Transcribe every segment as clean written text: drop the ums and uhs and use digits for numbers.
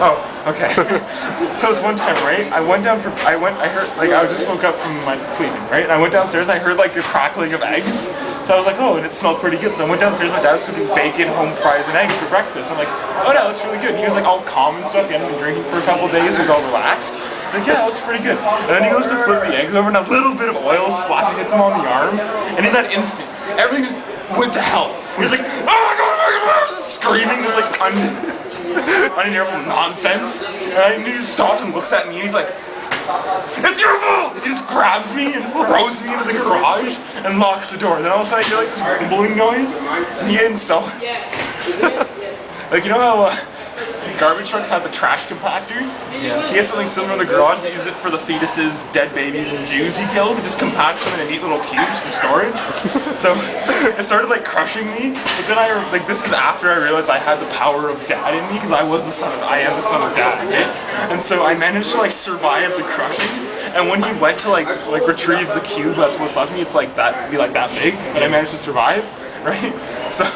Oh, okay. So this one time, right? I heard, like, I just woke up from my sleeping, right? And I went downstairs and I heard, like, the crackling of eggs. So I was like, oh, and it smelled pretty good. So I went downstairs, my dad was cooking bacon, home fries, and eggs for breakfast. I'm like, oh, that looks really good. And he was, like, all calm and stuff. He hadn't been drinking for a couple of days. He was all relaxed. Like, yeah, that looks pretty good. And then he goes to flip the eggs over and a little bit of oil splashing hits him on the arm. And in that instant, everything just went to hell. He was like, oh my god, screaming this, like, unhearable nonsense. And he just stops and looks at me and he's like, it's your fault! He just grabs me and throws me into the garage and locks the door. And then all of a sudden I hear like this rumbling noise and he installed. Like, you know how garbage trucks have the trash compactor? Yeah. He has something similar in the garage. He uses it for the fetuses, dead babies, and Jews he kills. He just compacts them into neat little cubes for storage. So it started like crushing me. But then this is after I realized I had the power of dad in me because I am the son of dad, right? And so I managed to like survive the crushing. And when he went to like retrieve the cube that's what's left of me, it's like that big, but I managed to survive, right? So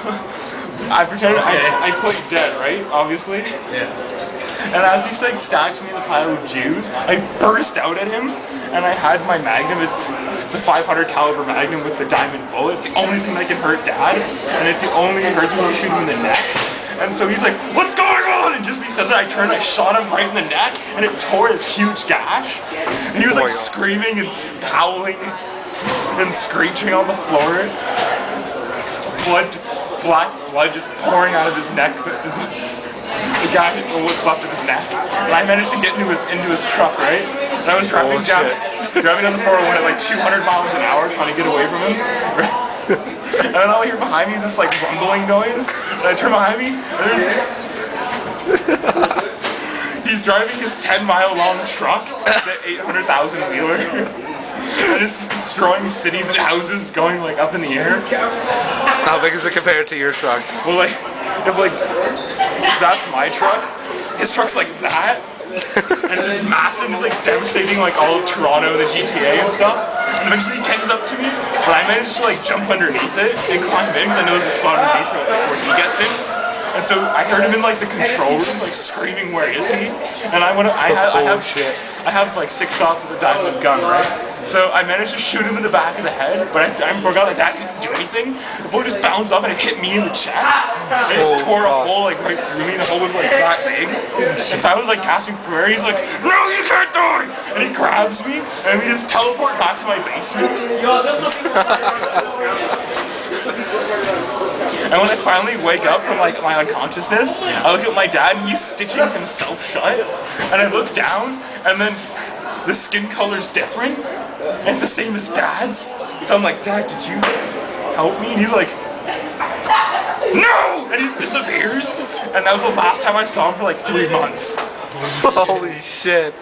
I pretended I played dead, right? Obviously. Yeah. And as he like stacked me in the pile of Jews, I burst out at him, and I had my Magnum. It's a 500 caliber Magnum with the diamond bullet. It's the only thing that can hurt Dad, and if it only hurts me, you shoot him in the neck. And so he's like, "What's going on?" And just as he said that, I turned, I shot him right in the neck, and it tore his huge gash. And he was like screaming and howling and screeching on the floor. Black blood just pouring out of his neck. The guy didn't know what's left of his neck. And I managed to get into his truck, right? And I was driving down the 401 at like 200 miles an hour trying to get away from him. And then all I hear behind me is this like rumbling noise. And I turn behind me, and he's driving his 10-mile long truck, the 800,000 wheeler. And it's destroying cities and houses going like up in the air. How big is it compared to your truck? Well, like, if that's my truck, his truck's like that, and it's just massive, and it's like devastating like all of Toronto, the GTA and stuff. And eventually he catches up to me, but I managed to like jump underneath it and climb in because I know there's a spot underneath where he gets in. And so I heard him in like the control room, like screaming, "Where is he?" And I have like 6 shots with a diamond gun, right? So I managed to shoot him in the back of the head, but I forgot that didn't do anything. The bullet just bounced up and it hit me in the chest. And it just tore a hole like right through me, and the hole was like that big. And so I was like casting prayer. He's like, "No, you can't die!" And he grabs me, and we just teleport back to my basement. And when I finally wake up from like my unconsciousness, I look at my dad and he's stitching himself shut. And I look down, and then the skin color's different. And it's the same as Dad's. So I'm like, "Dad, did you help me?" And he's like, "No!" And he just disappears. And that was the last time I saw him for like 3 months. Holy shit.